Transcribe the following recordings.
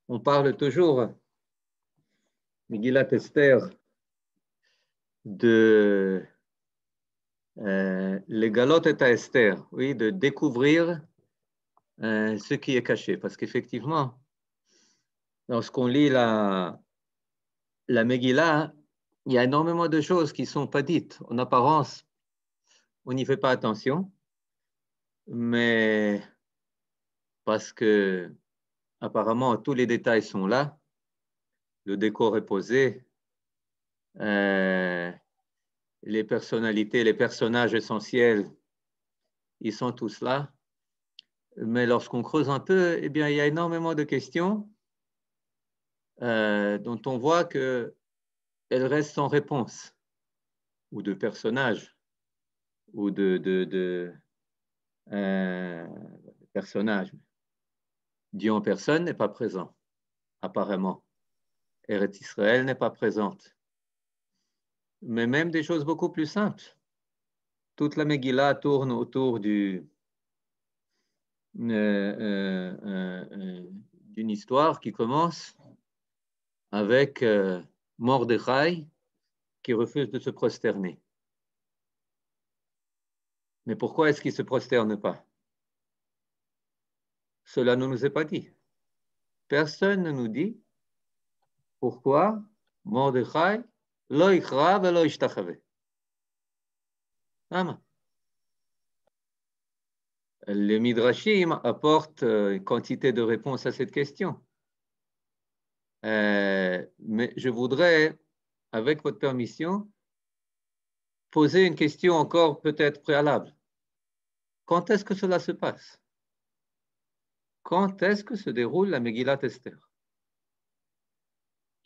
On parle toujours, Megillat Esther, de l'égalot et à Esther, oui, de découvrir ce qui est caché. Parce qu'effectivement, lorsqu'on lit la Megillah, il y a énormément de choses qui ne sont pas dites. En apparence, on n'y fait pas attention, mais parce que apparemment tous les détails sont là, le décor est posé, les personnalités, les personnages essentiels, ils sont tous là. Mais lorsqu'on creuse un peu, eh bien, il y a énormément de questions dont on voit qu'elles restent sans réponse, ou de personnages, ou de personnages. Dieu en personne n'est pas présent, apparemment. Eretz Israël n'est pas présente. Mais même des choses beaucoup plus simples. Toute la Megillah tourne autour d'une histoire qui commence avec Mordechai qui refuse de se prosterner. Mais pourquoi est-ce qu'il ne se prosterne pas? Cela ne nous est pas dit. Personne ne nous dit pourquoi Mordechai lo ichra velo ishtachave. Les Midrashim apportent une quantité de réponses à cette question. Mais je voudrais, avec votre permission, poser une question encore peut-être préalable. Quand est-ce que cela se passe? Quand est-ce que se déroule la Megillat Esther?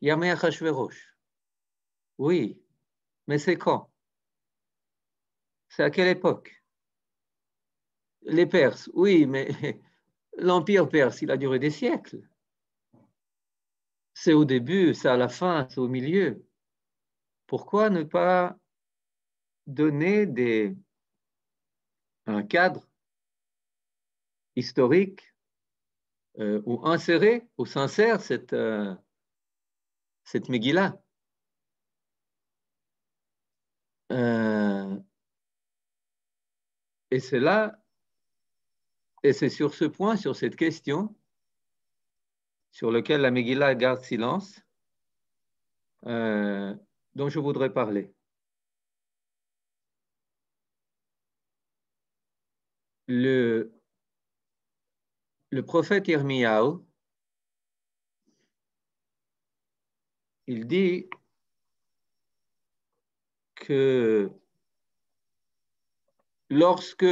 Yamei Achashverosh. Oui, mais c'est quand? C'est à quelle époque? Les Perses, oui, mais l'Empire perse, il a duré des siècles. C'est au début, c'est à la fin, c'est au milieu. Pourquoi ne pas donner un cadre historique où insérer, où s'insère cette Megillah? Et c'est là, et c'est sur ce point, sur cette question, sur lequel la Megillah garde silence, dont je voudrais parler. Le prophète Yirmiyahu, il dit que lorsque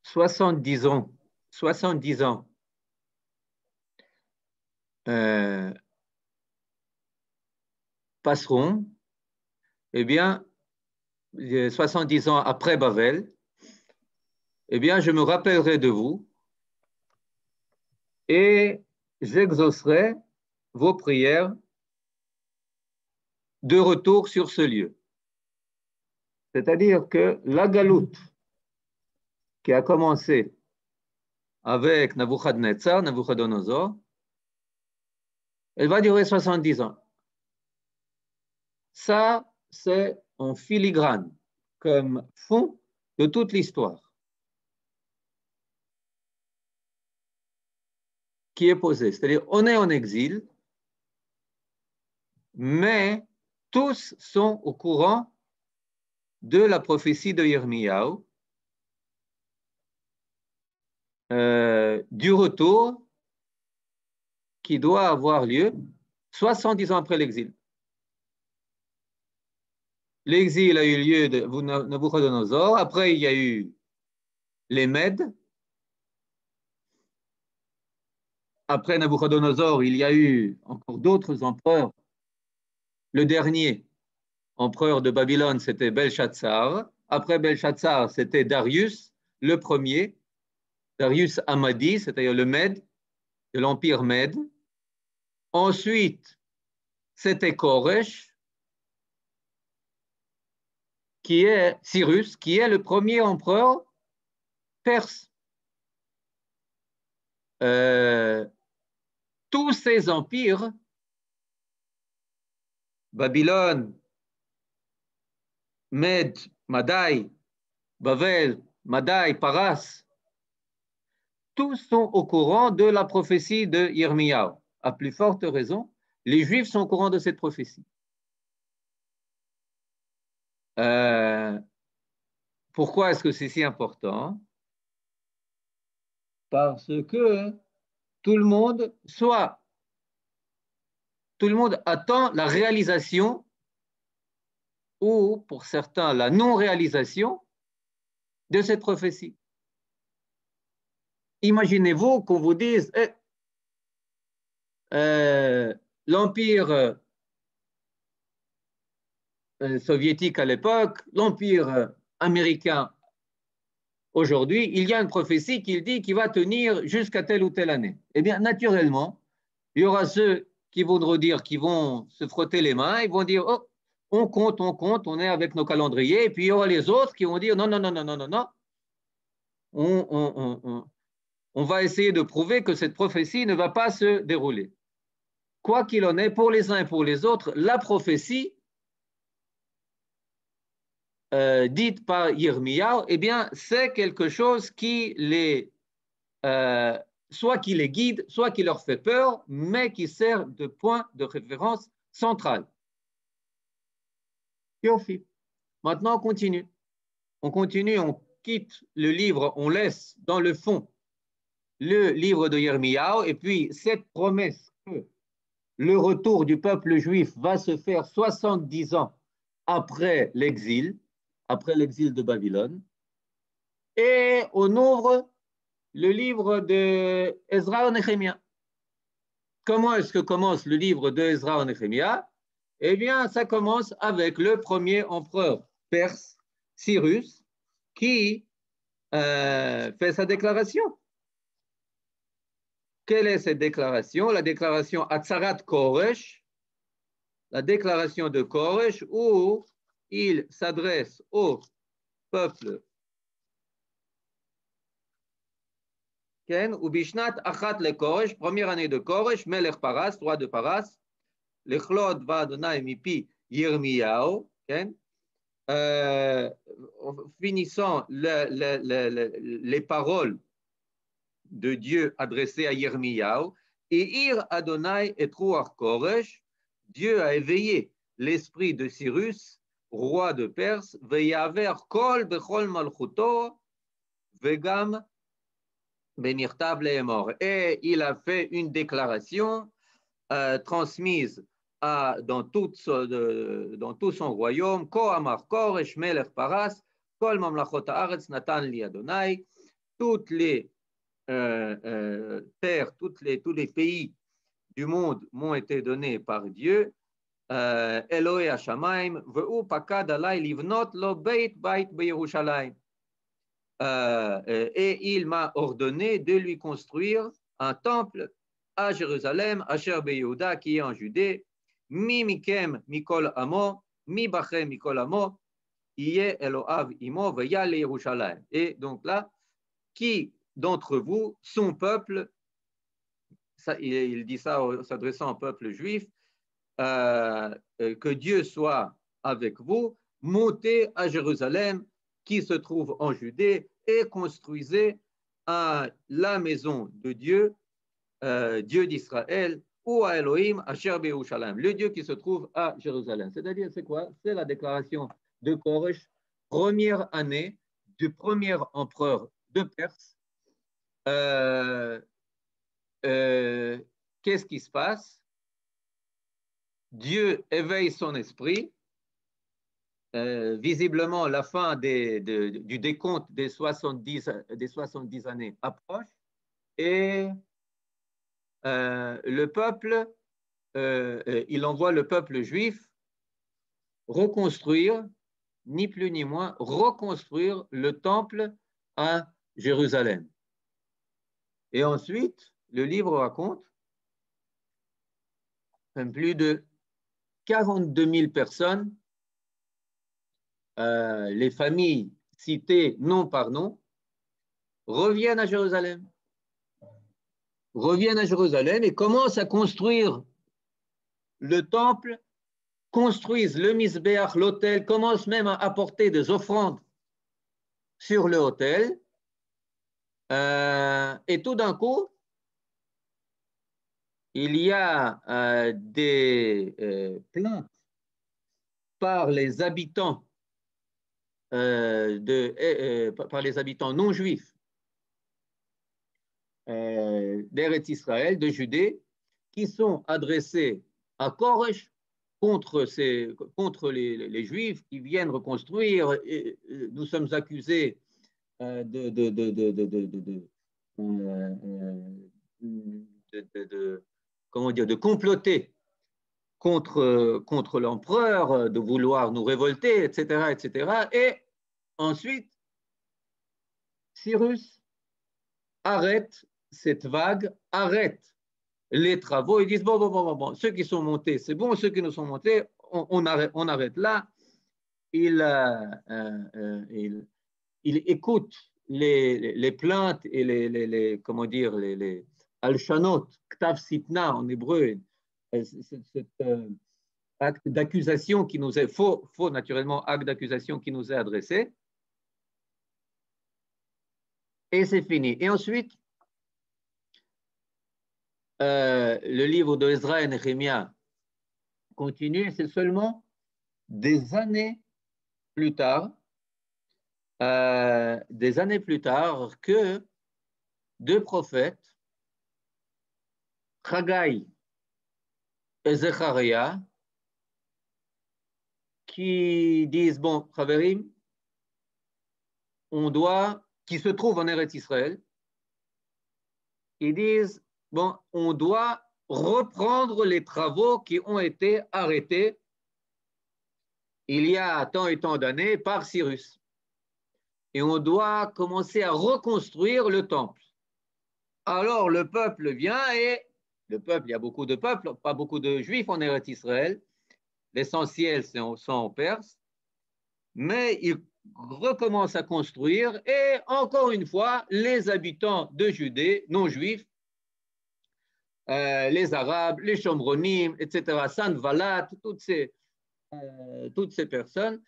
70 ans passeront, eh bien, 70 ans après Babel, eh bien, je me rappellerai de vous et j'exaucerai vos prières de retour sur ce lieu. C'est-à-dire que la galoute qui a commencé avec Nabuchodonosor, elle va durer 70 ans. Ça, c'est en filigrane, comme fond de toute l'histoire qui est posée. C'est-à-dire, on est en exil, mais tous sont au courant de la prophétie de Yirmiyahu, du retour qui doit avoir lieu 70 ans après l'exil. L'exil a eu lieu de Nabuchodonosor, après il y a eu les Mèdes, après Nabuchodonosor, il y a eu encore d'autres empereurs. Le dernier empereur de Babylone, c'était Belshazzar. Après Belshazzar, c'était Darius, le premier, Darius Hamadi, c'est-à-dire le Mède, de l'Empire Mède. Ensuite, c'était Koresh, qui est Cyrus, qui est le premier empereur perse. tous ces empires, Babylone, Med, Madaï, Bavel, Madaï, Paras, tous sont au courant de la prophétie de Yirmiyahu. À plus forte raison, les Juifs sont au courant de cette prophétie. Pourquoi est-ce que c'est si important? Parce que tout le monde attend la réalisation ou, pour certains, la non-réalisation de cette prophétie. Imaginez-vous qu'on vous dise l'Empire soviétique à l'époque, l'Empire américain aujourd'hui, il y a une prophétie qui dit qu'il va tenir jusqu'à telle ou telle année. Eh bien, naturellement, il y aura ceux qui vont redire, qui vont se frotter les mains, ils vont dire, oh, on compte, on est avec nos calendriers, et puis il y aura les autres qui vont dire, non, non, non, non, non, non, non, on va essayer de prouver que cette prophétie ne va pas se dérouler. Quoi qu'il en est, pour les uns et pour les autres, la prophétie dite par Yirmiyahu, eh bien, c'est quelque chose qui soit qui les guide, soit qui leur fait peur, mais qui sert de point de référence central. Yofi. Maintenant, on continue. On quitte le livre, on laisse dans le fond le livre de Yirmiyahu, et puis cette promesse que le retour du peuple juif va se faire 70 ans après l'exil de Babylone, et on ouvre le livre de Ezra et Néhémie. Comment est-ce que commence le livre de Ezra et Néhémie? Eh bien, ça commence avec le premier empereur perse, Cyrus, qui fait sa déclaration. Quelle est cette déclaration? La déclaration Atzarat Koresh, la déclaration de Koresh, où il s'adresse au peuple Ken, ou Bishnat Achat le Koresh, première année de Koresh, Melech Paras, roi de Paras, Lechlod va Adonai mipi Yirmiyahu, Ken, finissant les paroles de Dieu adressées à Yirmiyahu, et Ir Adonai et Ruach Koresh, Dieu a éveillé l'esprit de Cyrus, roi de Perse, Veyaver Kol Bechol Malchuto, Vegam Benirtav Lehemor. Et il a fait une déclaration transmise dans tout son royaume, Ko Amar Koresh Melech Paras, Kol Mamlachot Haaretz Natan li Adonai, toutes les terres, tous les pays du monde m'ont été donnés par Dieu. Elohe Hashamayim, ve'u pakad alay livnot lo beit beyerushalayim. Et il m'a ordonné de lui construire un temple à Jérusalem, à Asher Yehuda, qui est en Judée, mi mikem mikol amo, mi bachem mikol amo, iye Eloav imo veyale Yerushalayim. Et donc là, qui d'entre vous, son peuple, ça, il dit ça s'adressant au peuple juif, que Dieu soit avec vous, montez à Jérusalem, qui se trouve en Judée, et construisez la maison de Dieu, Dieu d'Israël, ou à Elohim, à Yerushalayim, le Dieu qui se trouve à Jérusalem. C'est-à-dire, c'est quoi? C'est la déclaration de Koresh, première année du premier empereur de Perse. Qu'est-ce qui se passe? Dieu éveille son esprit. Visiblement, la fin du décompte des 70 années approche et le peuple, il envoie le peuple juif reconstruire, ni plus ni moins, reconstruire le temple à Jérusalem. Et ensuite, le livre raconte plus de 42 000 personnes, les familles citées nom par nom, reviennent à Jérusalem. reviennent à Jérusalem et commencent à construire le temple, construisent le misbéach, l'autel, commencent même à apporter des offrandes sur le autel. Et tout d'un coup, il y a des plaintes par les habitants par les habitants non juifs d'Eretz Israël, de Judée, qui sont adressés à Koresh contre les Juifs qui viennent reconstruire. Nous sommes accusés comment dire, de comploter contre l'empereur, de vouloir nous révolter, etc., etc. Et ensuite, Cyrus arrête cette vague, arrête les travaux. Ils disent, bon, ceux qui sont montés, c'est bon, ceux qui nous sont montés, on arrête là. Il écoute les plaintes et comment dire, les alshanot, ktav sitna en hébreu, cet acte d'accusation qui nous est faux naturellement, acte d'accusation qui nous est adressé. Et c'est fini. Et ensuite, le livre de Ezra et Nehemia continue, c'est seulement des années plus tard, que deux prophètes, Haggai et Zecharia, qui disent, bon, Chaverim, qui se trouvent en Eretz Israël, ils disent, bon, on doit reprendre les travaux qui ont été arrêtés il y a tant et tant d'années par Cyrus. Et on doit commencer à reconstruire le temple. Alors le peuple vient et le peuple, il y a beaucoup de peuples, pas beaucoup de juifs en Eretz Israël. L'essentiel sont en Perse, mais ils recommencent à construire et encore une fois, les habitants de Judée, non juifs, les Arabes, les Shomronim, etc., Sanvalat, toutes ces personnes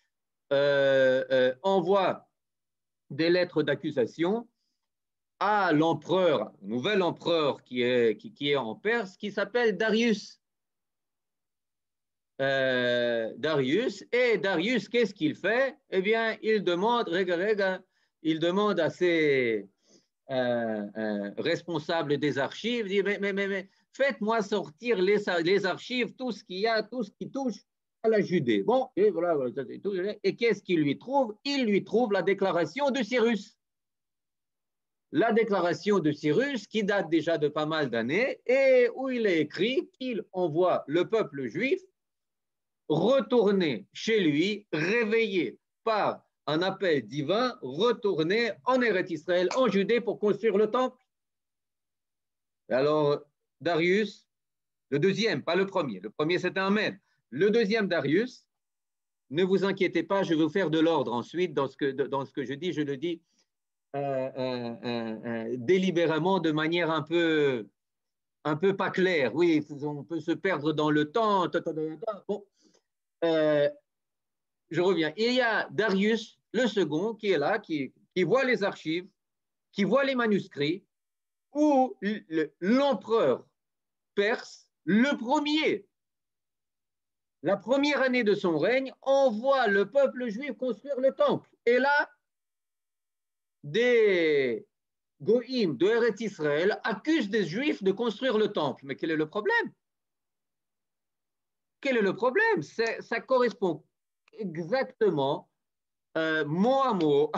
envoient des lettres d'accusation à l'empereur, nouvel empereur qui est en Perse, qui s'appelle Darius. Darius, qu'est-ce qu'il fait? Eh bien, il demande à ses responsables des archives, dit, mais faites-moi sortir les archives, tout ce qu'il y a, tout ce qui touche à la Judée. Bon, et voilà, et qu'est-ce qu'il lui trouve? Il lui trouve la déclaration de Cyrus. La déclaration de Cyrus qui date déjà de pas mal d'années et où il est écrit qu'il envoie le peuple juif retourner chez lui, réveillé par un appel divin, retourner en Eretz Israël, en Judée pour construire le temple. Et alors, Darius, le deuxième, pas le premier c'était un Mède. Le deuxième Darius, ne vous inquiétez pas, je vais vous faire de l'ordre ensuite dans ce que je dis, je le dis délibérément de manière un peu pas claire. Oui, on peut se perdre dans le temps. Bon, je reviens. Il y a Darius, le second, qui est là, qui voit les archives, qui voit les manuscrits, où l'empereur perse, le premier, la première année de son règne, envoie le peuple juif construire le temple. Et là, des Goïm de Eretz Israël accusent des Juifs de construire le temple. Mais quel est le problème? Quel est le problème? Ça correspond exactement, mot à mot,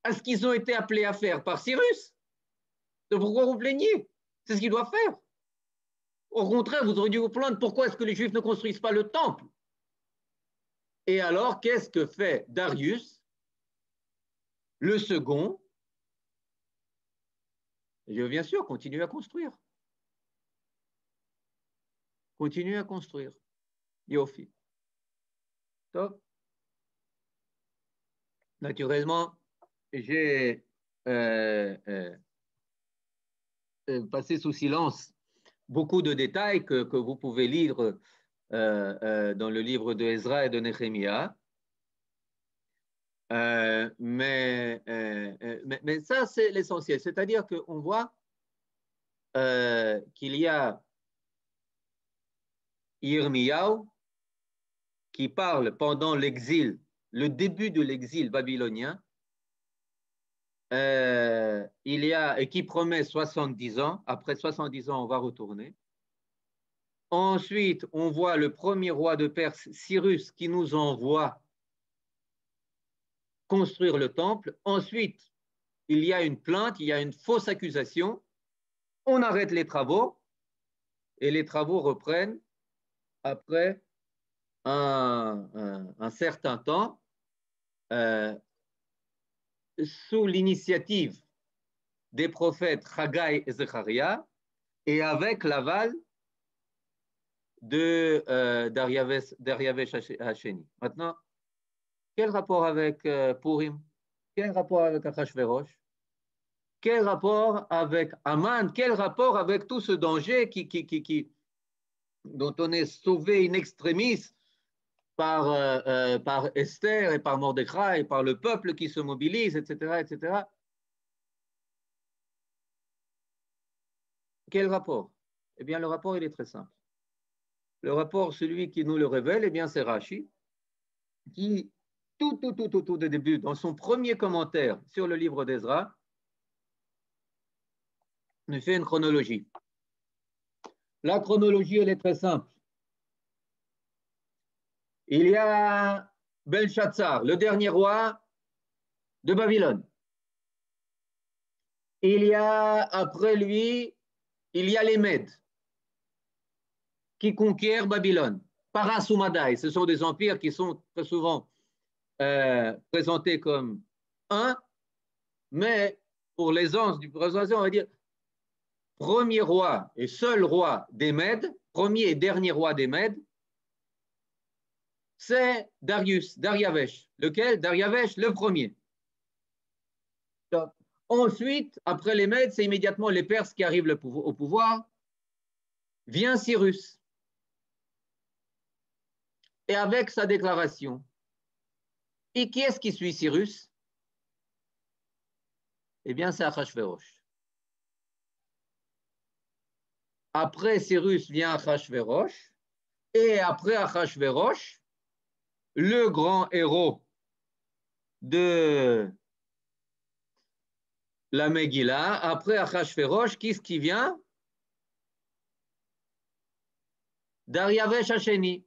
à ce qu'ils ont été appelés à faire par Cyrus. De pourquoi vous plaignez? C'est ce qu'ils doivent faire. Au contraire, vous auriez dû vous plaindre pourquoi est-ce que les Juifs ne construisent pas le temple. Et alors, qu'est-ce que fait Darius, le second? Je veux bien sûr continuer à construire. Continuer à construire. Yofi. Top. Naturellement, j'ai passer sous silence beaucoup de détails que vous pouvez lire dans le livre de Ezra et de Néhémia. Mais ça, c'est l'essentiel. C'est-à-dire qu'on voit qu'il y a Yirmiyahu qui parle pendant l'exil, le début de l'exil babylonien, et qui promet 70 ans. Après 70 ans, on va retourner. Ensuite, on voit le premier roi de Perse, Cyrus, qui nous envoie construire le temple. Ensuite, il y a une plainte, il y a une fausse accusation. On arrête les travaux et les travaux reprennent après un certain temps euh, sous l'initiative des prophètes Haggai et Zecharia et avec l'aval de Dariavesh Hacheni. Maintenant, quel rapport avec Purim? Quel rapport avec Achashverosh? Quel rapport avec Aman? Quel rapport avec tout ce danger dont on est sauvé in extremis par Esther et par Mordechai et par le peuple qui se mobilise, etc., etc. Quel rapport? Eh bien, le rapport, il est très simple. Le rapport, celui qui nous le révèle, eh bien, c'est Rashi, qui, tout au début, dans son premier commentaire sur le livre d'Ezra, nous fait une chronologie. La chronologie, elle est très simple. Il y a Belshazzar, le dernier roi de Babylone. Il y a, après lui, il y a les Mèdes qui conquièrent Babylone. Parasumadaï, ce sont des empires qui sont très souvent présentés comme un, mais pour l'aisance du présentation, on va dire premier roi et seul roi des Mèdes, premier et dernier roi des Mèdes, c'est Dariavesh. Lequel? Dariavesh, le premier. Donc, ensuite, après les Mèdes, c'est immédiatement les Perses qui arrivent au pouvoir. Vient Cyrus. Et avec sa déclaration. Et qui est-ce qui suit Cyrus? Eh bien, c'est Achashverosh. Après Cyrus vient Achashverosh. Et après Achashverosh, le grand héros de la Megillah, après Achashverosh, qui est-ce qui vient? Dariavesh Hacheni,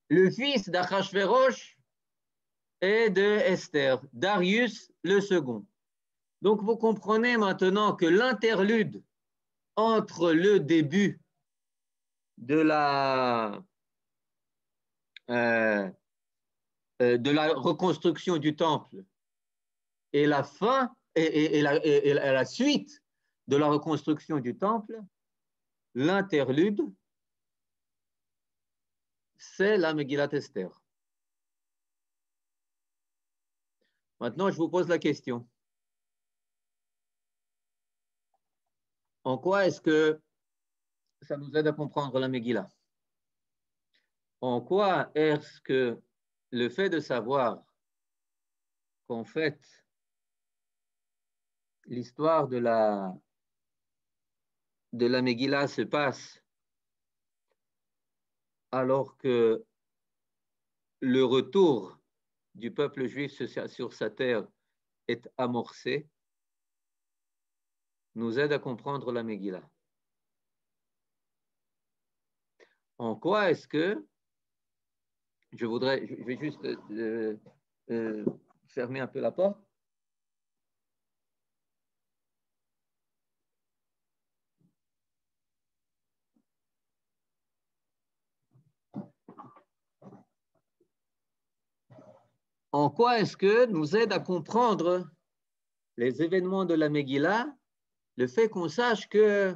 le fils d'Achashverosh et de Esther, Darius le second. Donc vous comprenez maintenant que l'interlude entre le début de la reconstruction du temple et la fin et la suite de la reconstruction du temple, l'interlude, c'est la Megillat Esther. Maintenant, je vous pose la question. En quoi est-ce que ça nous aide à comprendre la Megillah? En quoi est-ce que le fait de savoir qu'en fait, l'histoire de la Megillah se passe alors que le retour du peuple juif sur sa terre est amorcé, nous aide à comprendre la Megillah. En quoi est-ce que, je vais juste fermer un peu la porte. En quoi est-ce que nous aide à comprendre les événements de la Megillah, le fait qu'on sache que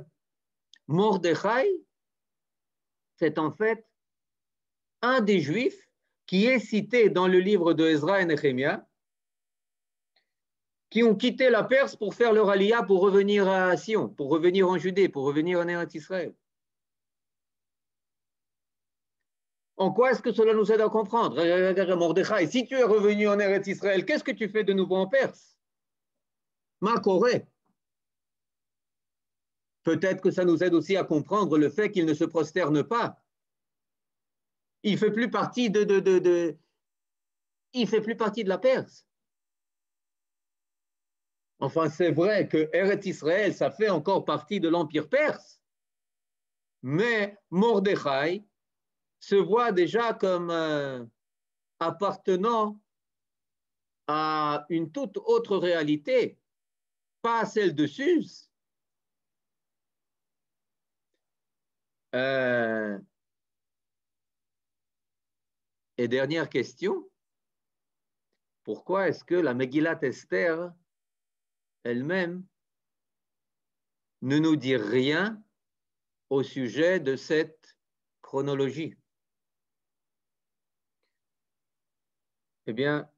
Mordechai, c'est en fait un des Juifs qui est cité dans le livre de Ezra et Néhémia, qui ont quitté la Perse pour faire leur aliyah, pour revenir à Sion, pour revenir en Judée, pour revenir en Eretz Israël. En quoi est-ce que cela nous aide à comprendre? Mordechai, si tu es revenu en Eretz Israël, qu'est-ce que tu fais de nouveau en Perse? Ma Corée. Peut-être que ça nous aide aussi à comprendre le fait qu'il ne se prosterne pas. Il fait plus partie il fait plus partie de la Perse. Enfin, c'est vrai que Eretz Israël, ça fait encore partie de l'Empire perse, mais Mordechai se voit déjà comme appartenant à une toute autre réalité, pas celle de Suse. Et dernière question, pourquoi est-ce que la Megillat Esther elle-même ne nous dit rien au sujet de cette chronologie? Eh bien,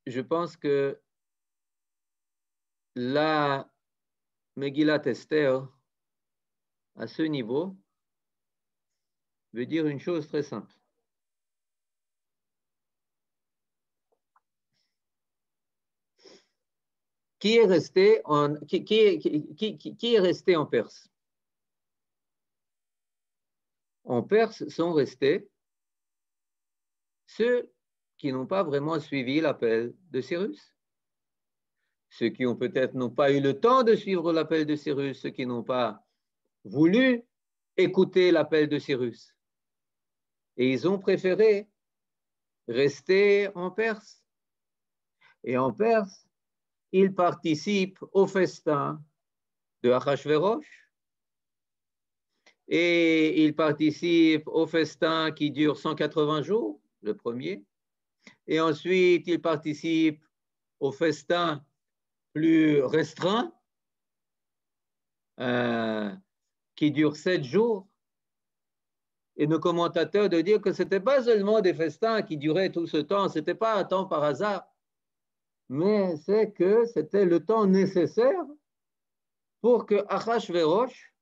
je pense que la Megillat Esther, à ce niveau, veut dire une chose très simple. Qui est resté en Perse? En Perse sont restés ceux qui n'ont pas vraiment suivi l'appel de Cyrus, ceux qui ont peut-être n'ont pas eu le temps de suivre l'appel de Cyrus, ceux qui n'ont pas voulu écouter l'appel de Cyrus. Et ils ont préféré rester en Perse. Et en Perse, ils participent au festin de Achashverosh, et ils participent au festin qui dure 180 jours, le premier, et ensuite ils participent au festin plus restreint, qui dure 7 jours, et nos commentateurs de dire que ce n'était pas seulement des festins qui duraient tout ce temps, ce n'était pas un temps par hasard, mais c'est que c'était le temps nécessaire pour que Achashverosh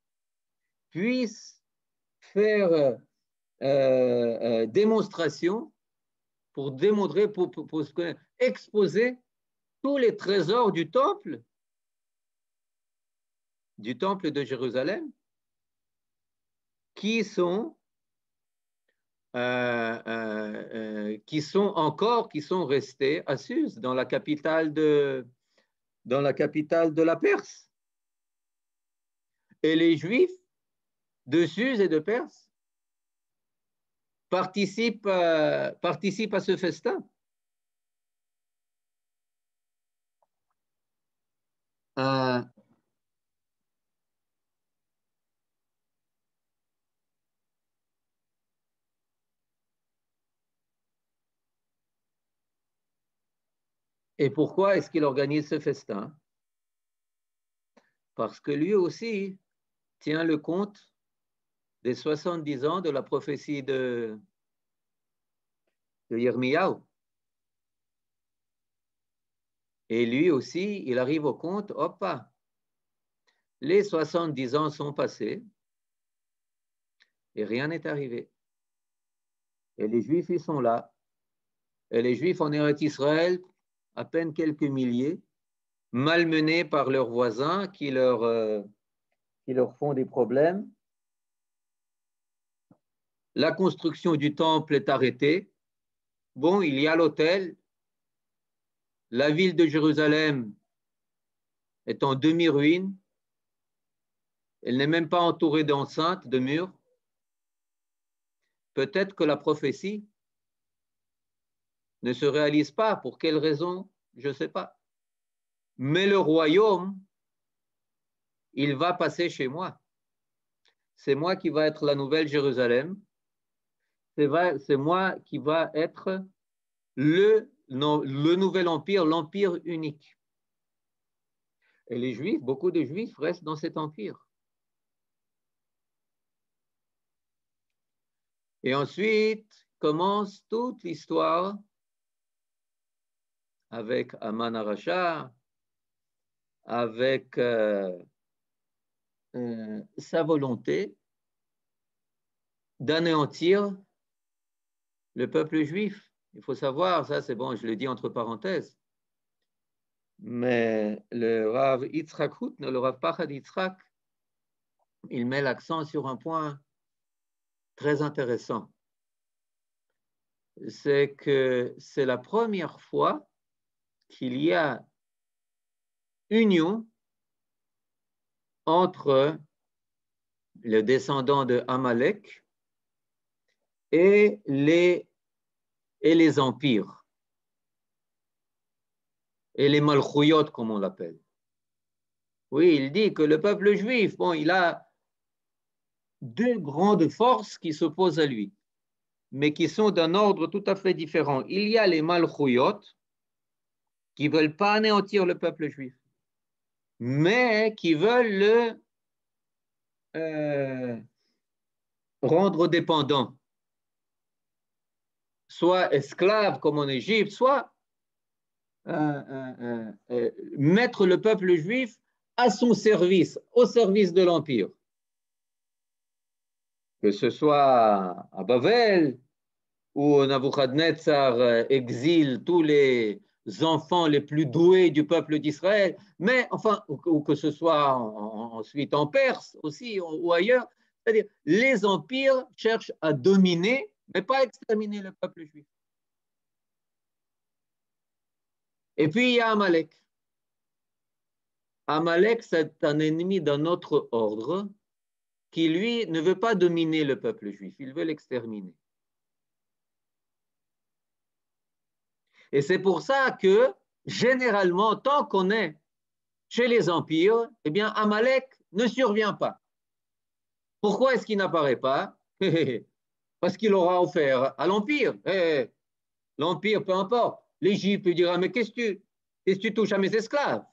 puisse faire démonstration pour démontrer, pour exposer tous les trésors du temple de Jérusalem qui sont restés à Suse, dans la capitale de la Perse. Et les Juifs de Suse et de Perse participent à ce festin. Et pourquoi est-ce qu'il organise ce festin? Parce que lui aussi tient le compte des 70 ans de la prophétie de Yirmiyahu. Et lui aussi, il arrive au compte, hop, les 70 ans sont passés et rien n'est arrivé. Et les Juifs, ils sont là. Et les Juifs en Eretz Israël, à peine quelques milliers, malmenés par leurs voisins qui leur font des problèmes. La construction du temple est arrêtée. Bon, il y a l'autel. La ville de Jérusalem est en demi-ruine. Elle n'est même pas entourée d'enceintes, de murs. Peut-être que la prophétie ne se réalise pas. Pour quelle raison? Je ne sais pas. Mais le royaume, il va passer chez moi. C'est moi qui va être la nouvelle Jérusalem. C'est moi qui va être le nouvel empire, l'empire unique. Et les Juifs, beaucoup de Juifs restent dans cet empire. Et ensuite commence toute l'histoire avec Aman Aracha, avec sa volonté d'anéantir le peuple juif. Il faut savoir, ça c'est bon, je le dis entre parenthèses, mais le Rav Yitzhak Hutner, le Rav Pachad Yitzhak, il met l'accent sur un point très intéressant. C'est que c'est la première fois qu'il y a union entre les descendants de Amalek et les empires, et les Malchouyot, comme on l'appelle. Oui, il dit que le peuple juif, bon, il a deux grandes forces qui s'opposent à lui, mais qui sont d'un ordre tout à fait différent. Il y a les Malchouyot, qui ne veulent pas anéantir le peuple juif, mais qui veulent le rendre dépendant, soit esclave comme en Égypte, soit mettre le peuple juif à son service, au service de l'Empire. Que ce soit à Babel, où Nabuchodonosor exile tous les enfants les plus doués du peuple d'Israël, mais enfin, ou que ce soit ensuite en Perse aussi, ou ailleurs, c'est-à-dire les empires cherchent à dominer, mais pas à exterminer le peuple juif. Et puis il y a Amalek. Amalek, c'est un ennemi d'un autre ordre qui, lui, ne veut pas dominer le peuple juif, il veut l'exterminer. Et c'est pour ça que, généralement, tant qu'on est chez les empires, eh bien, Amalek ne survient pas. Pourquoi est-ce qu'il n'apparaît pas? Parce qu'il aura offert à l'empire. L'empire, peu importe. L'Égypte lui dira, mais qu'est-ce que tu touches à mes esclaves?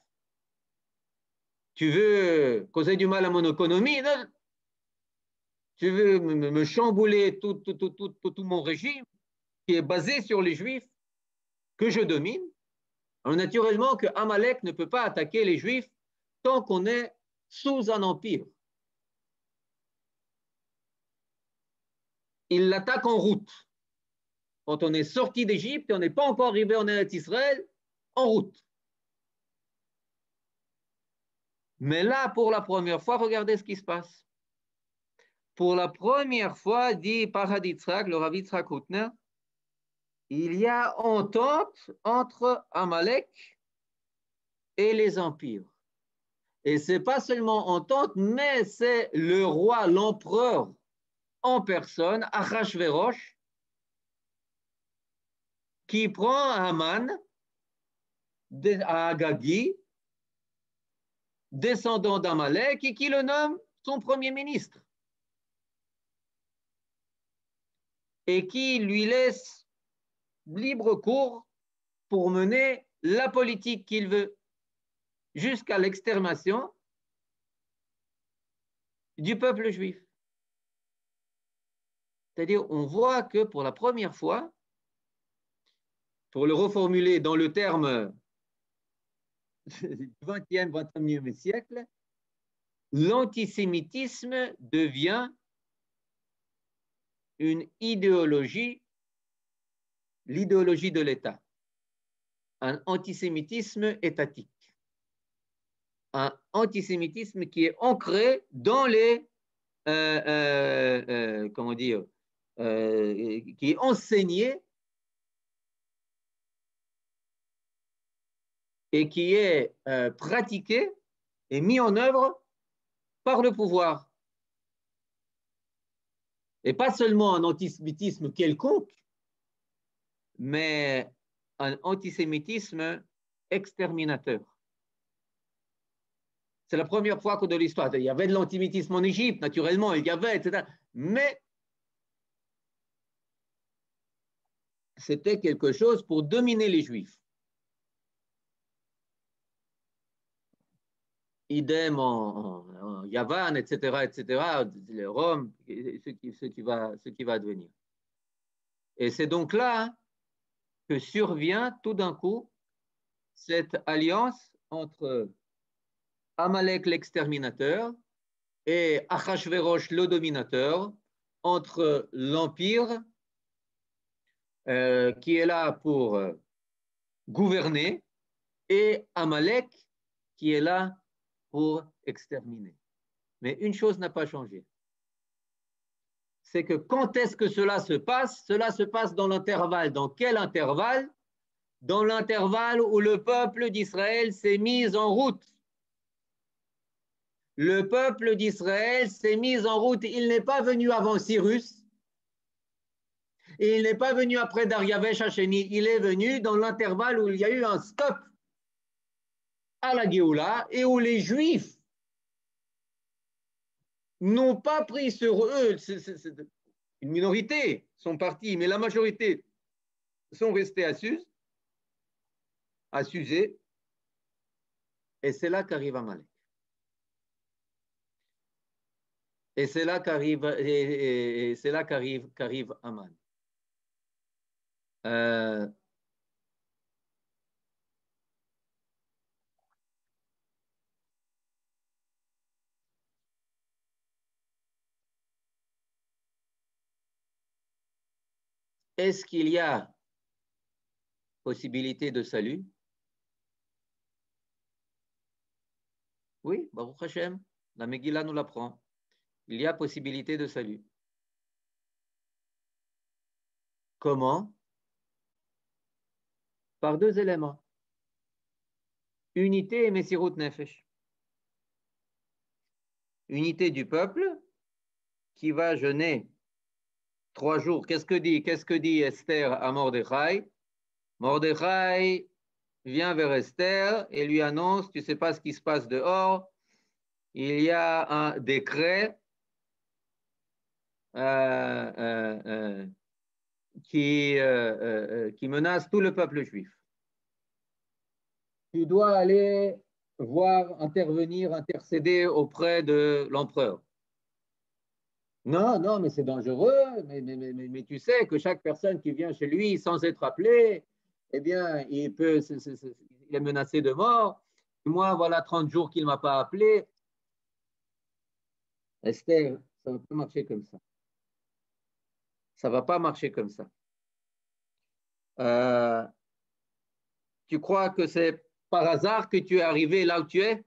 Tu veux causer du mal à mon économie? Non. Tu veux me chambouler tout mon régime qui est basé sur les Juifs que je domine? Alors, naturellement que Amalek ne peut pas attaquer les Juifs tant qu'on est sous un empire. Il l'attaque en route. Quand on est sorti d'Égypte et on n'est pas encore arrivé en Eretz Israël, en route. Mais là, pour la première fois, regardez ce qui se passe. Pour la première fois, dit Pachad Yitzhak, le Rav Yitzhak Hutner, il y a entente entre Amalek et les empires. Et ce n'est pas seulement entente, mais c'est le roi, l'empereur en personne, Achashverosh, qui prend Haman, à Agagi, descendant d'Amalek, et qui le nomme son premier ministre. Et qui lui laisse libre cours pour mener la politique qu'il veut, jusqu'à l'extermination du peuple juif. C'est-à-dire, on voit que pour la première fois, pour le reformuler dans le terme du 20e, 21e siècle, l'antisémitisme devient une idéologie, l'idéologie de l'État, un antisémitisme étatique, un antisémitisme qui est ancré dans les, comment dire, qui est enseigné et qui est pratiqué et mis en œuvre par le pouvoir. Et pas seulement un antisémitisme quelconque, mais un antisémitisme exterminateur. C'est la première fois que de l'histoire, il y avait de l'antisémitisme en Égypte, naturellement, il y avait, etc. Mais c'était quelque chose pour dominer les Juifs. Idem en Yavan, etc., Rome, ce qui va advenir. Et c'est donc là que survient tout d'un coup cette alliance entre Amalek l'exterminateur et Achashverosh le dominateur, entre l'Empire qui est là pour gouverner et Amalek qui est là pour exterminer. Mais une chose n'a pas changé. C'est que quand est-ce que cela se passe? Cela se passe dans l'intervalle. Dans quel intervalle? Dans l'intervalle où le peuple d'Israël s'est mis en route. Le peuple d'Israël s'est mis en route. Il n'est pas venu avant Cyrus et il n'est pas venu après Dariavesh Hacheni. Il est venu dans l'intervalle où il y a eu un stop à la Géoula et où les Juifs n'ont pas pris sur eux, une minorité sont partis, mais la majorité sont restés à Suzé, et c'est là qu'arrive Amalek. Et c'est là qu'arrive Aman. Est-ce qu'il y a possibilité de salut? Oui, Baruch Hashem, la Megillah nous l'apprend. Il y a possibilité de salut. Comment? Par deux éléments. Unité et Messirut Nefesh. Unité du peuple qui va jeûner 3 jours. Qu'est-ce que dit Esther à Mordechai? Mordechai vient vers Esther et lui annonce, tu ne sais pas ce qui se passe dehors, il y a un décret qui menace tout le peuple juif. Tu dois aller voir, intervenir, intercéder auprès de l'empereur. Non, non, mais c'est dangereux, mais tu sais que chaque personne qui vient chez lui sans être appelé, eh bien, il est menacé de mort. Moi, voilà 30 jours qu'il ne m'a pas appelé. Esther, ça ne va pas marcher comme ça. Ça ne va pas marcher comme ça. Tu crois que c'est par hasard que tu es arrivé là où tu es?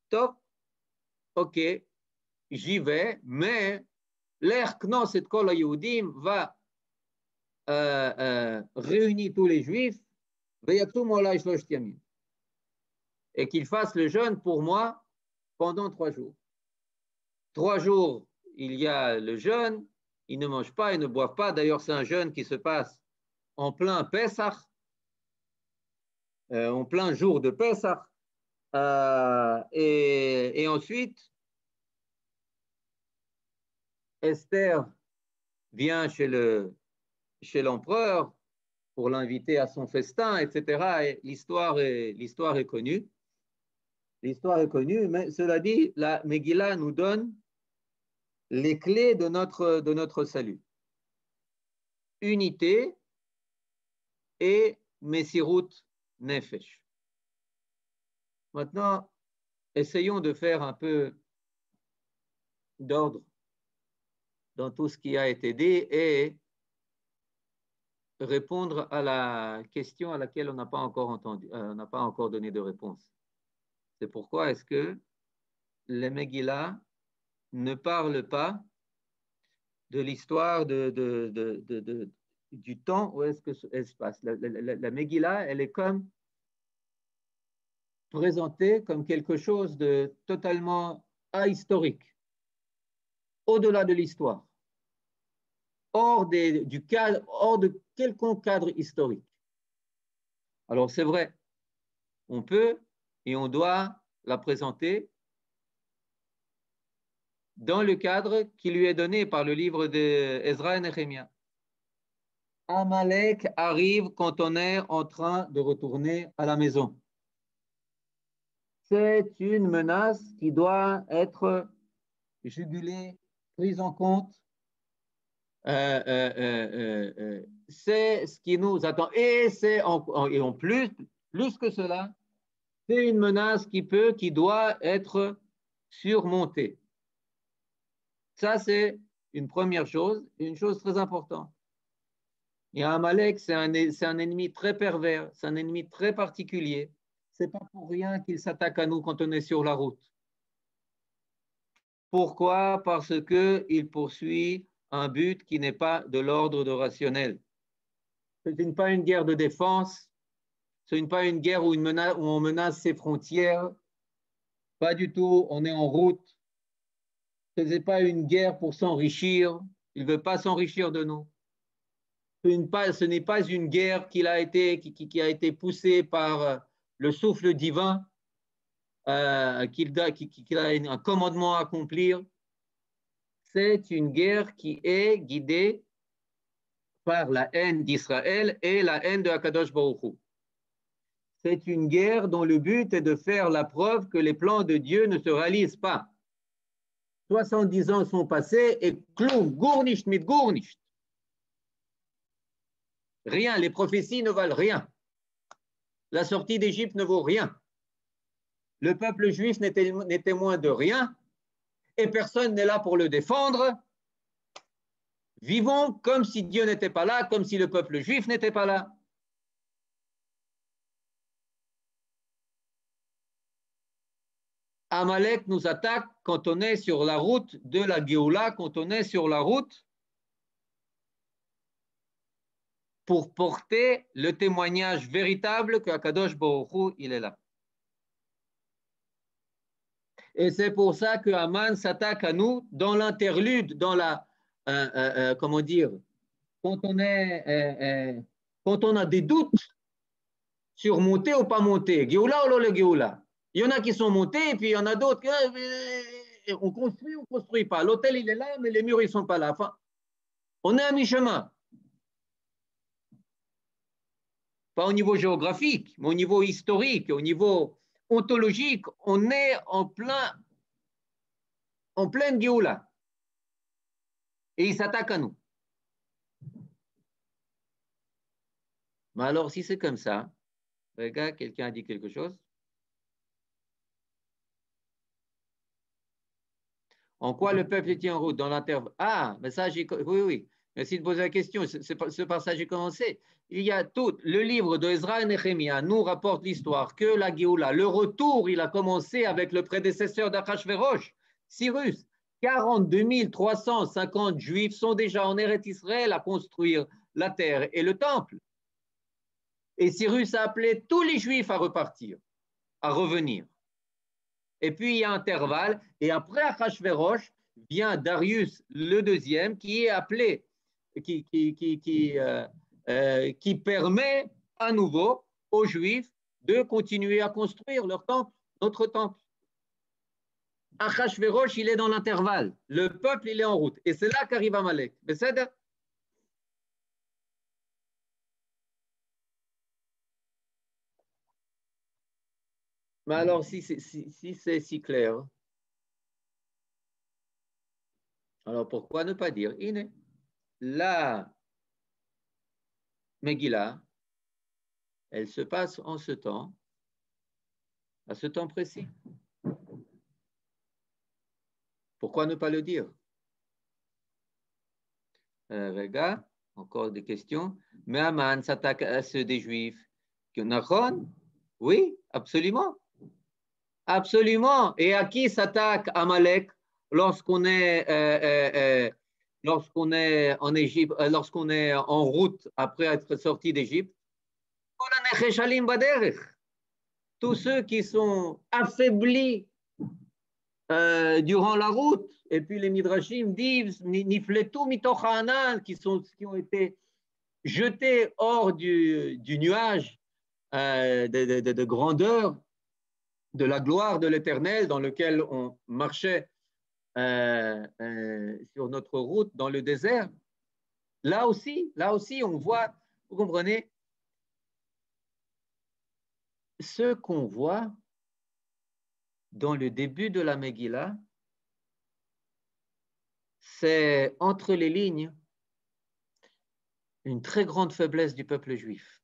Top, ok, j'y vais, mais l'air Knos et Kol Yehudim va réunir tous les juifs et qu'ils fassent le jeûne pour moi pendant 3 jours. 3 jours, il y a le jeûne, ils ne mangent pas, ils ne boivent pas. D'ailleurs, c'est un jeûne qui se passe en plein Pessah, en plein jour de Pessah. Et ensuite, Esther vient chez l'empereur pour l'inviter à son festin, etc. Et l'histoire est connue. L'histoire est connue, mais cela dit, la Megillah nous donne les clés de notre salut. Unité et Messirut Nefesh. Maintenant, essayons de faire un peu d'ordre dans tout ce qui a été dit et répondre à la question à laquelle on n'a pas encore n'a pas encore donné de réponse. C'est pourquoi est-ce que les Megillah ne parlent pas de l'histoire du temps où est-ce que elle se passe. La Megillah, elle est comme présentée comme quelque chose de totalement ahistorique, au-delà de l'histoire, hors de quelconque cadre historique. Alors c'est vrai, on peut et on doit la présenter dans le cadre qui lui est donné par le livre d'Ezra et Néhémie. Amalek arrive quand on est en train de retourner à la maison. C'est une menace qui doit être jugulée, prise en compte C'est ce qui nous attend. Et en plus, plus que cela, c'est une menace qui doit être surmontée. Ça, c'est une première chose, une chose très importante. Et Amalek, c'est un ennemi très pervers, c'est un ennemi très particulier. C'est pas pour rien qu'il s'attaque à nous quand on est sur la route. Pourquoi? Parce qu'il poursuit un but qui n'est pas de l'ordre de rationnel. Ce n'est pas une guerre de défense, ce n'est pas une guerre où on menace ses frontières. Pas du tout, on est en route. Ce n'est pas une guerre pour s'enrichir. Il ne veut pas s'enrichir de nous. Ce n'est pas une guerre qui a été poussée par le souffle divin, qu'il a un commandement à accomplir. C'est une guerre qui est guidée par la haine d'Israël et la haine de Akadosh Baruch Hu. C'est une guerre dont le but est de faire la preuve que les plans de Dieu ne se réalisent pas. 70 ans sont passés et klum, gurnisht mit gurnisht. Rien, les prophéties ne valent rien. La sortie d'Égypte ne vaut rien. Le peuple juif n'est témoin de rien et personne n'est là pour le défendre. Vivons comme si Dieu n'était pas là, comme si le peuple juif n'était pas là. Amalek nous attaque quand on est sur la route de la Géoula, quand on est sur la route pour porter le témoignage véritable que Akadosh Baruch Hu, il est là. Et c'est pour ça que Haman s'attaque à nous dans l'interlude, dans la, comment dire, quand quand on a des doutes sur monter ou pas monter, Géoula ou non le Géoula. Il y en a qui sont montés et puis il y en a d'autres on construit ou on ne construit pas. L'hôtel, il est là, mais les murs, ils ne sont pas là. Enfin, on est à mi-chemin. Pas au niveau géographique, mais au niveau historique, au niveau ontologique, on est en pleine Géoula. Et il s'attaque à nous. Mais alors, si c'est comme ça, regarde, quelqu'un a dit quelque chose. En quoi le peuple était en route dans l'intervalle? Ah, mais ça, oui, oui. Merci de poser la question. Ce passage est commencé. Il y a tout. Le livre de Ezra et Néhémia nous rapporte l'histoire que la Géoula, le retour, il a commencé avec le prédécesseur d'Achashverosh, Cyrus. 42 350 juifs sont déjà en Eretz Israël à construire la terre et le temple. Et Cyrus a appelé tous les juifs à repartir, à revenir. Et puis il y a un intervalle, et après Achashverosh vient Darius le deuxième qui est appelé, qui permet à nouveau aux Juifs de continuer à construire leur temple, notre temple. Achashverosh, il est dans l'intervalle. Le peuple, il est en route. Et c'est là qu'arrive Amalek. Besséder? Mais alors, si c'est si clair, alors pourquoi ne pas dire Iné, la Megillah, elle se passe en ce temps, à ce temps précis. Pourquoi ne pas le dire? Regarde, encore des questions. Mais Aman s'attaque à ceux des Juifs. Nachon? Oui, absolument. Absolument. Et à qui s'attaque Amalek lorsqu'on est, lorsqu'on est en Égypte, lorsqu'on est en route après être sorti d'Égypte? Tous ceux qui sont affaiblis durant la route. Et puis les Midrashim disent Nifletu mitoch ha'anan, qui ont été jetés hors du nuage de grandeur, de la gloire de l'Éternel dans lequel on marchait sur notre route dans le désert. Là aussi, on voit, vous comprenez, ce qu'on voit dans le début de la Megillah, c'est entre les lignes, une très grande faiblesse du peuple juif.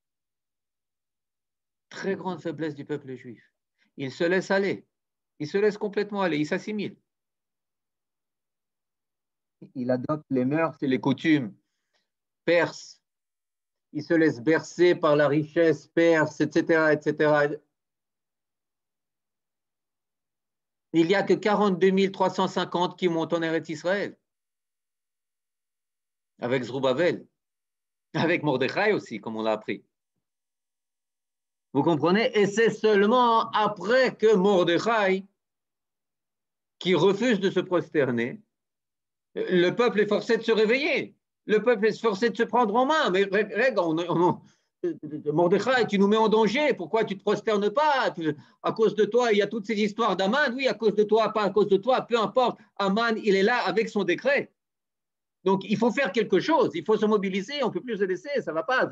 Très grande faiblesse du peuple juif. Il se laisse aller. Il se laisse complètement aller. Il s'assimile. Il adopte les mœurs et les coutumes perses. Il se laisse bercer par la richesse perse, etc., etc. Il n'y a que 42 350 qui montent en Eretz Israël. Avec Zerubbabel. Avec Mordechai aussi, comme on l'a appris. Vous comprenez? Et c'est seulement après que Mordechai, qui refuse de se prosterner, le peuple est forcé de se réveiller. Le peuple est forcé de se prendre en main. Mais regarde, Mordechai, tu nous mets en danger. Pourquoi tu ne te prosternes pas? À cause de toi, il y a toutes ces histoires d'Aman. Oui, à cause de toi, pas à cause de toi, peu importe. Aman, il est là avec son décret. Donc, il faut faire quelque chose. Il faut se mobiliser. On ne peut plus se laisser. Ça ne va pas.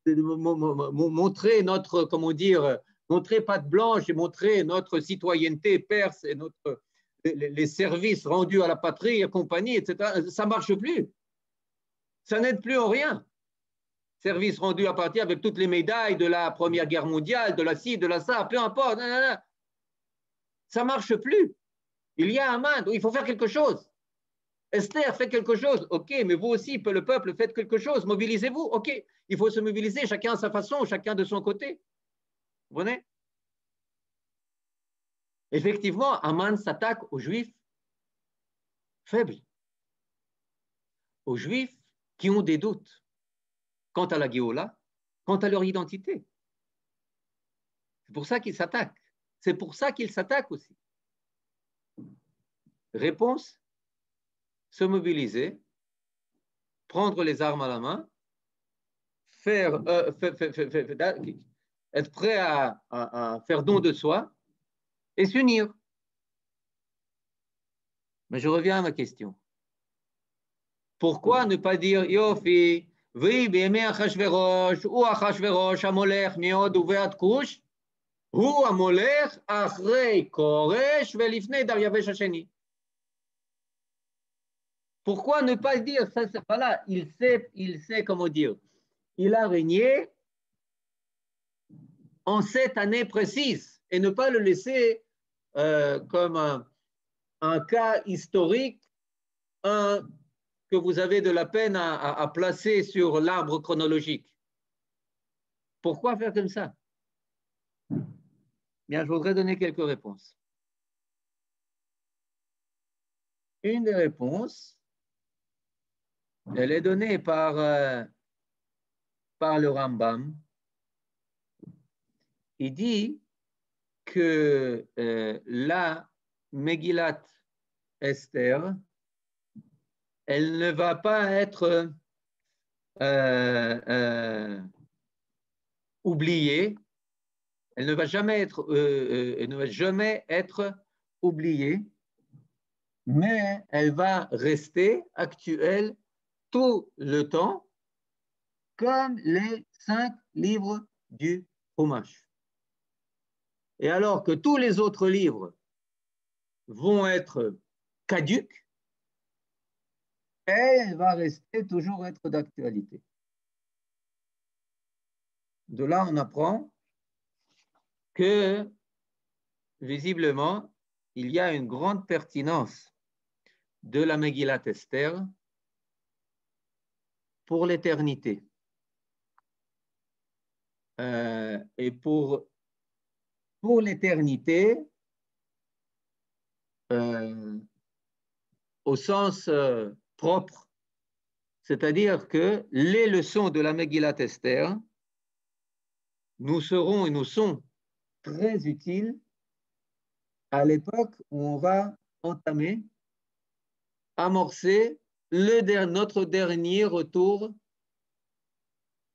Montrer notre, comment dire, montrer patte blanche et montrer notre citoyenneté perse et les services rendus à la patrie et compagnie, etc. Ça ne marche plus. Ça n'aide plus en rien. Services rendus à partir avec toutes les médailles de la Première Guerre mondiale, de la ci, de la ça, peu importe. Ça ne marche plus. Il y a un monde où il faut faire quelque chose. Esther fait quelque chose, ok, mais vous aussi, le peuple, faites quelque chose, mobilisez-vous, ok. Il faut se mobiliser, chacun à sa façon, chacun de son côté. Vous comprenez? Effectivement, Aman s'attaque aux Juifs faibles, aux Juifs qui ont des doutes quant à la Géola, quant à leur identité. C'est pour ça qu'il s'attaque. C'est pour ça qu'il s'attaque aussi. Réponse, se mobiliser, prendre les armes à la main, être prêt à faire don de soi et s'unir. Mais je reviens à ma question. Pourquoi ne pas dire Yofi, oui, Bémé Achashverosh, ou Achashverosh, Amolech, Miod, Uveat Kush, ou Amolech, Achrei Koresh, Velifne, Daryavesh Hasheni. Pourquoi ne pas dire ça? Voilà, il sait comment dire. Il a régné en cette année précise et ne pas le laisser comme un cas historique, que vous avez de la peine à placer sur l'arbre chronologique. Pourquoi faire comme ça? Bien, je voudrais donner quelques réponses. Une des réponses, elle est donnée par le Rambam. Il dit que la Megillat Esther, elle ne va pas être oubliée, elle ne va jamais être oubliée, mais elle va rester actuelle tout le temps, comme les 5 livres du Chumash. Et alors que tous les autres livres vont être caducs, elle va rester toujours être d'actualité. De là, on apprend que, visiblement, il y a une grande pertinence de la Megillat Esther pour l'éternité. Et pour l'éternité, au sens propre, c'est-à-dire que les leçons de la Megillat Esther nous seront et nous sont très utiles à l'époque où on va entamer, amorcer notre dernier retour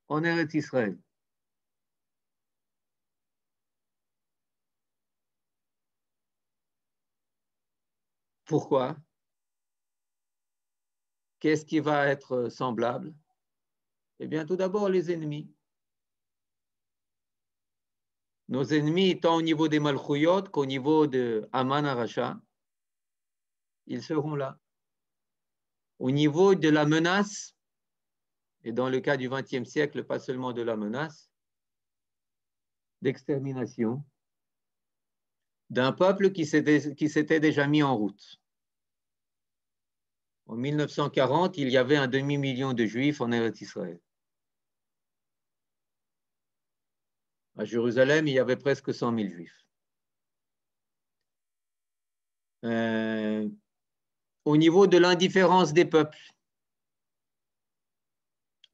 en Eretz Israël. Pourquoi? Qu'est-ce qui va être semblable? Eh bien, tout d'abord, les ennemis. Nos ennemis, tant au niveau des Malchouyot qu'au niveau de Aman Aracha, ils seront là. Au niveau de la menace et dans le cas du XXe siècle, pas seulement de la menace, d'extermination d'un peuple qui s'était déjà mis en route. En 1940, il y avait un demi-million de Juifs en Eretz Israël. À Jérusalem, il y avait presque 100 000 Juifs. Au niveau de l'indifférence des peuples,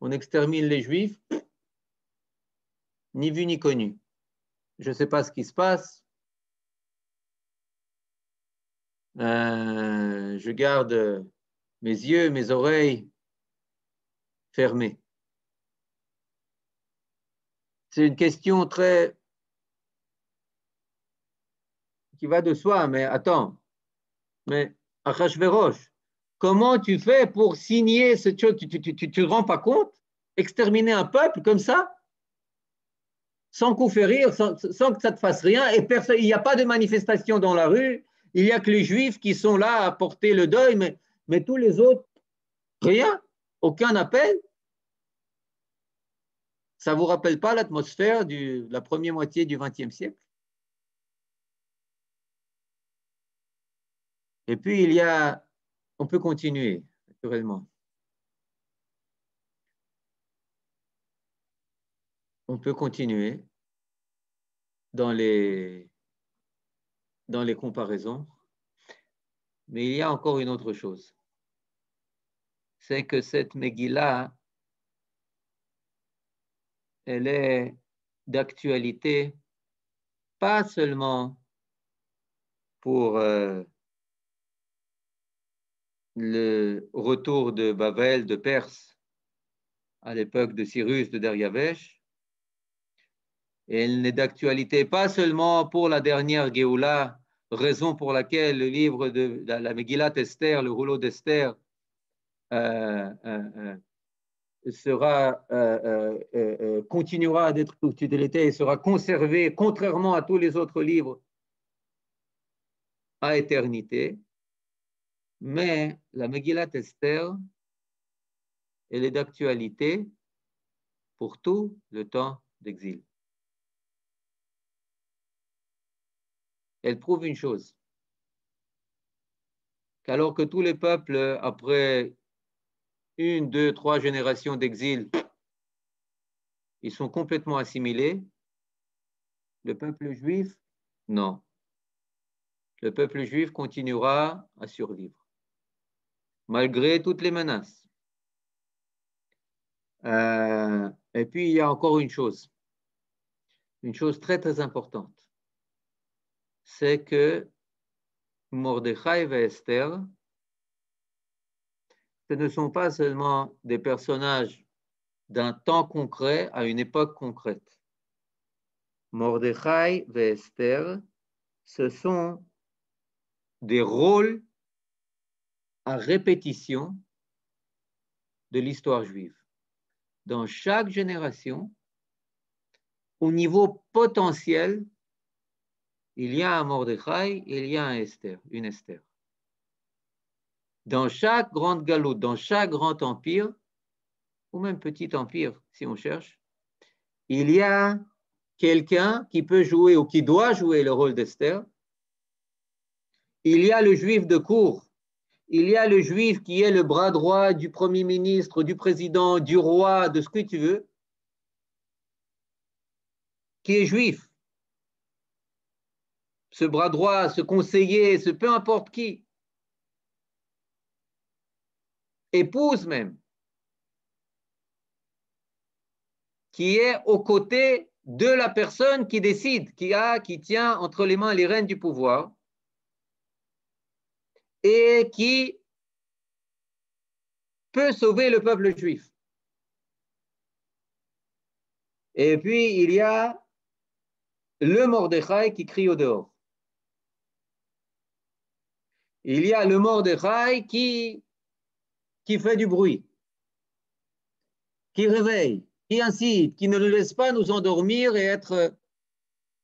on extermine les Juifs, ni vu ni connu. Je ne sais pas ce qui se passe. Je garde mes yeux, mes oreilles fermés. C'est une question très qui va de soi, mais attends, mais Achashverosh, comment tu fais pour signer ce chose? Tu ne te rends pas compte? Exterminer un peuple comme ça, sans coup férir, sans que ça te fasse rien, et personne, il n'y a pas de manifestation dans la rue, il n'y a que les Juifs qui sont là à porter le deuil, mais tous les autres, rien, aucun appel. Ça ne vous rappelle pas l'atmosphère de la première moitié du XXe siècle? Et puis, on peut continuer, naturellement. On peut continuer dans les comparaisons, mais il y a encore une autre chose. C'est que cette Megillah, elle est d'actualité, pas seulement pour le retour de Babel, de Perse, à l'époque de Cyrus de Dariavesh, et elle n'est d'actualité pas seulement pour la dernière Géoula, raison pour laquelle le livre de la Megillat Esther, le rouleau d'Esther, continuera d'être d'utilité et sera conservé, contrairement à tous les autres livres, à éternité. Mais la Megillat Esther, elle est d'actualité pour tout le temps d'exil. Elle prouve une chose, qu'alors que tous les peuples, après 1, 2, 3 générations d'exil, ils sont complètement assimilés, le peuple juif, non. Le peuple juif continuera à survivre, malgré toutes les menaces. Et puis, il y a encore une chose très, très importante, c'est que Mordechai et Esther, ce ne sont pas seulement des personnages d'un temps concret à une époque concrète. Mordechai et Esther, ce sont des rôles à répétition de l'histoire juive. Dans chaque génération, au niveau potentiel, il y a un Mordechai, il y a un Esther, une Esther. Dans chaque grande galoute, dans chaque grand empire, ou même petit empire, si on cherche, il y a quelqu'un qui peut jouer ou qui doit jouer le rôle d'Esther. Il y a le juif de cour, il y a le juif qui est le bras droit du premier ministre, du président, du roi, de ce que tu veux, qui est juif. Ce bras droit, ce conseiller, ce peu importe qui, épouse même, qui est aux côtés de la personne qui décide, qui tient entre les mains les rênes du pouvoir et qui peut sauver le peuple juif. Et puis, il y a le Mordechai qui crie au dehors. Il y a le Mordechai qui fait du bruit, qui réveille, qui incite, qui ne nous laisse pas nous endormir et être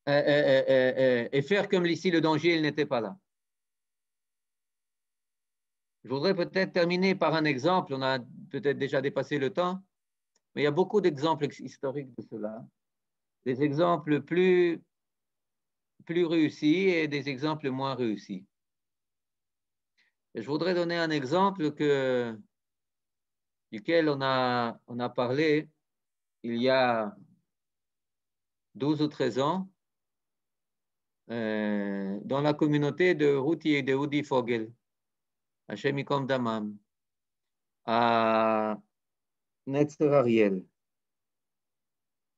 et faire comme si le danger n'était pas là. Je voudrais peut-être terminer par un exemple, on a peut-être déjà dépassé le temps, Mais il y a beaucoup d'exemples historiques de cela, des exemples plus réussis et des exemples moins réussis. Et je voudrais donner un exemple duquel on a parlé il y a 12 ou 13 ans dans la communauté de Ruti et de Udi Fogel, à Shemikom Damam, à Netzer Ariel.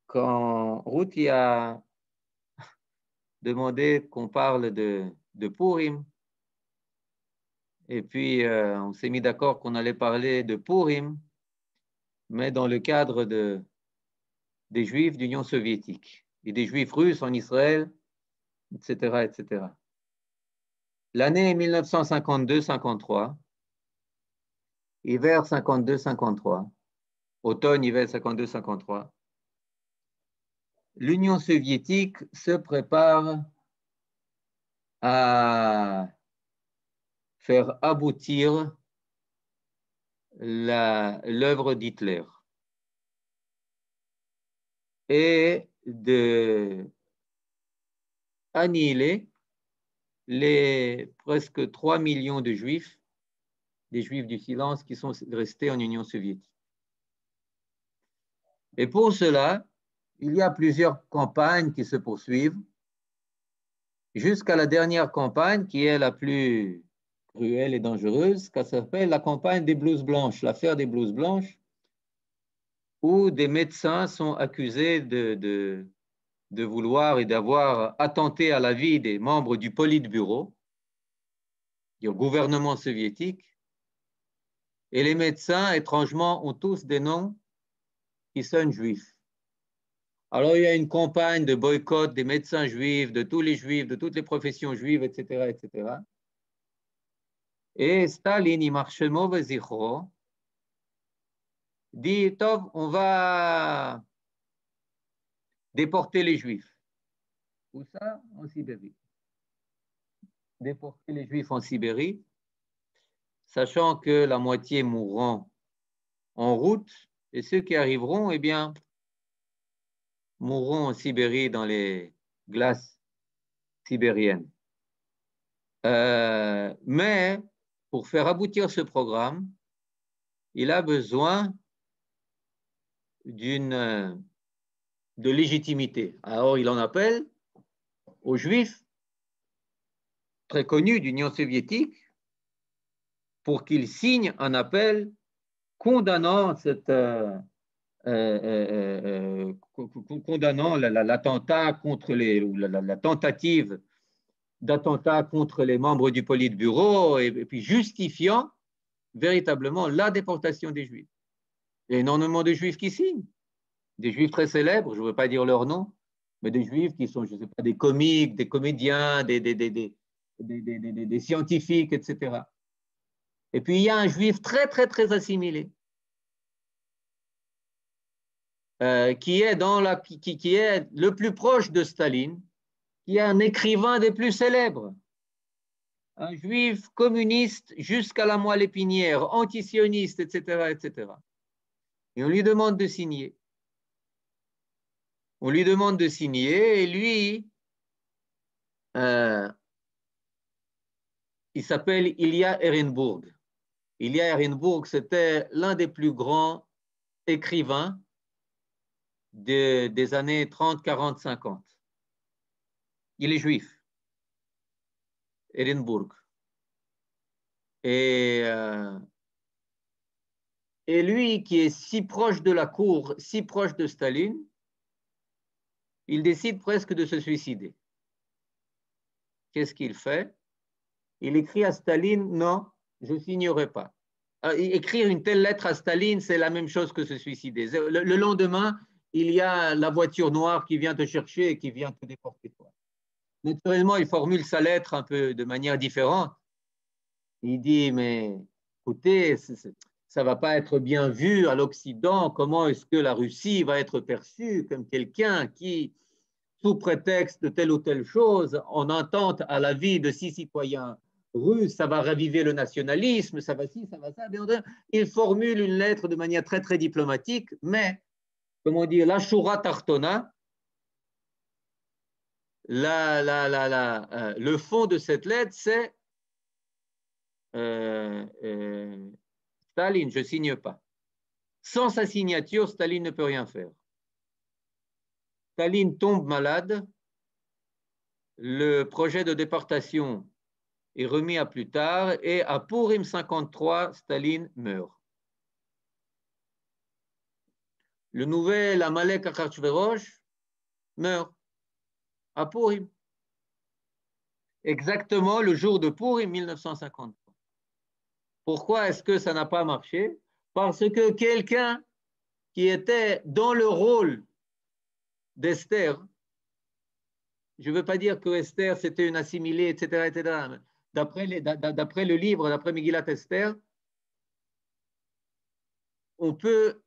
Quand Ruti a demandé qu'on parle de Purim, et puis on s'est mis d'accord qu'on allait parler de Purim, mais dans le cadre des Juifs d'Union soviétique et des Juifs russes en Israël, etc., etc. L'année 1952-53, hiver 52-53, automne, hiver 52-53, l'Union soviétique se prépare à faire aboutir l'œuvre d'Hitler et de annihiler les presque 3 millions de Juifs, des Juifs du silence qui sont restés en Union soviétique. Et pour cela, il y a plusieurs campagnes qui se poursuivent jusqu'à la dernière campagne qui est la plus cruelle et dangereuse, qui s'appelle la campagne des blouses blanches, l'affaire des blouses blanches, où des médecins sont accusés de vouloir et d'avoir attenté à la vie des membres du Politburo, du gouvernement soviétique, et les médecins, étrangement, ont tous des noms qui sonnent juifs. Alors, il y a une campagne de boycott des médecins juifs, de tous les juifs, de toutes les professions juives, etc., etc. Et Staline, Yimarshemo Vezichro, dit, Tov, on va déporter les juifs. Où ça? En Sibérie. Déporter les juifs en Sibérie, sachant que la moitié mourront en route, et ceux qui arriveront, eh bien, mourront en Sibérie dans les glaces sibériennes. Mais pour faire aboutir ce programme, il a besoin de légitimité. Alors il en appelle aux Juifs très connus d'Union soviétique pour qu'ils signent un appel condamnant condamnant l'attentat contre la tentative d'attentat contre les membres du Politburo et puis justifiant véritablement la déportation des Juifs. Il y a énormément de Juifs qui signent, des Juifs très célèbres, je ne veux pas dire leur nom, mais des Juifs qui sont, je ne sais pas, des comiques, des comédiens, des scientifiques, etc. Et puis il y a un Juif très, très, très assimilé, qui est le plus proche de Staline, qui est un écrivain des plus célèbres, un juif communiste jusqu'à la moelle épinière, antisioniste, etc., etc. Et on lui demande de signer. On lui demande de signer et lui, il s'appelle Ilya Ehrenburg. Ilya Ehrenburg, c'était l'un des plus grands écrivains des années 30, 40, 50. Il est juif, Ehrenburg. Et lui, qui est si proche de la cour, si proche de Staline, il décide presque de se suicider. Qu'est-ce qu'il fait? Il écrit à Staline, non, je ne signerai pas. Écrire une telle lettre à Staline, c'est la même chose que se suicider. Le lendemain, il y a la voiture noire qui vient te chercher et qui vient te déporter. Naturellement, il formule sa lettre un peu de manière différente. Il dit, mais écoutez, ça ne va pas être bien vu à l'Occident. Comment est-ce que la Russie va être perçue comme quelqu'un qui, sous prétexte de telle ou telle chose, en entente à la vie de 6 citoyens russes, ça va raviver le nationalisme, ça va ci, ça va ça. Il formule une lettre de manière très, très diplomatique, mais comment dire, la shura tartona, le fond de cette lettre, c'est Staline, je ne signe pas. Sans sa signature, Staline ne peut rien faire. Staline tombe malade, le projet de déportation est remis à plus tard et à Purim 53, Staline meurt. Le nouvel Amalek Achashverosh meurt à Purim. Exactement le jour de Purim 1953. Pourquoi est-ce que ça n'a pas marché? Parce que quelqu'un qui était dans le rôle d'Esther, je ne veux pas dire que Esther c'était une assimilée, etc., etc. D'après le livre, d'après Megillat Esther, on peut,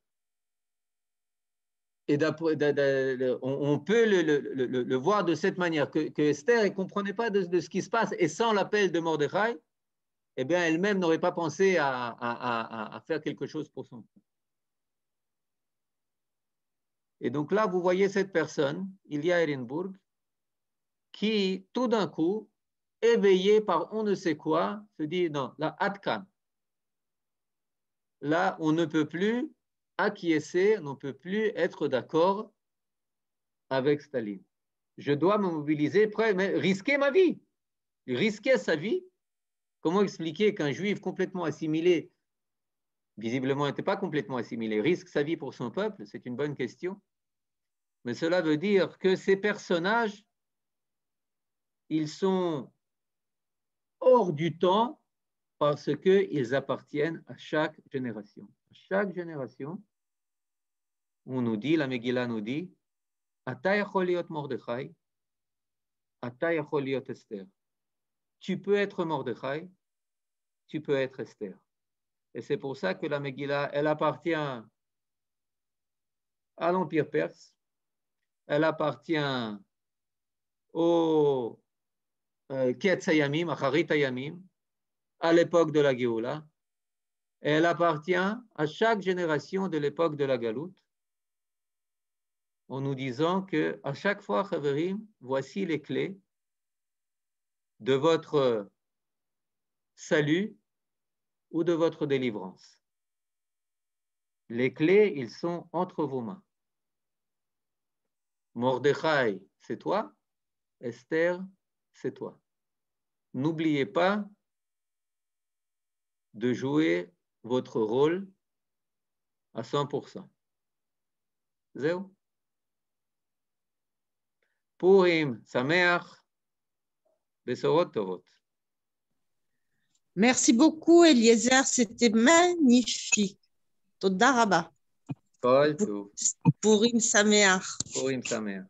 on peut le voir de cette manière, que Esther ne comprenait pas de ce qui se passe, et sans l'appel de Mordechai, eh bien, elle-même n'aurait pas pensé à faire quelque chose pour son peuple. Et donc là, vous voyez cette personne, Ilya Ehrenburg, qui, tout d'un coup, éveillé par on ne sait quoi, se dit, non, là, Atkan. Là, on ne peut plus acquiescer, on ne peut plus être d'accord avec Staline. Je dois me mobiliser, mais risquer ma vie, risquer sa vie. Comment expliquer qu'un juif complètement assimilé, visiblement n'était pas complètement assimilé, risque sa vie pour son peuple? C'est une bonne question. Mais cela veut dire que ces personnages, ils sont hors du temps parce qu'ils appartiennent à chaque génération. À chaque génération, on nous dit, la Megillah nous dit, Ata yachol liot Mordechai, Ata yachol liot Esther. Tu peux être Mordechai, tu peux être Esther. Et c'est pour ça que la Megillah, elle appartient à l'Empire perse, elle appartient au Ketz Hayamim, à Charit Hayamim, à l'époque de la Géoula. Elle appartient à chaque génération de l'époque de la Galoute, en nous disant que à chaque fois, Chaverim, voici les clés de votre salut ou de votre délivrance. Les clés, ils sont entre vos mains. Mordechai, c'est toi. Esther, c'est toi. N'oubliez pas de jouer votre rôle à 100%. Zéro. Purim Sameach, Besorot Tovot. Merci beaucoup, Eliezer. C'était magnifique. Toda Rabba. Kol Tov. Purim Sameach. Purim Sameach.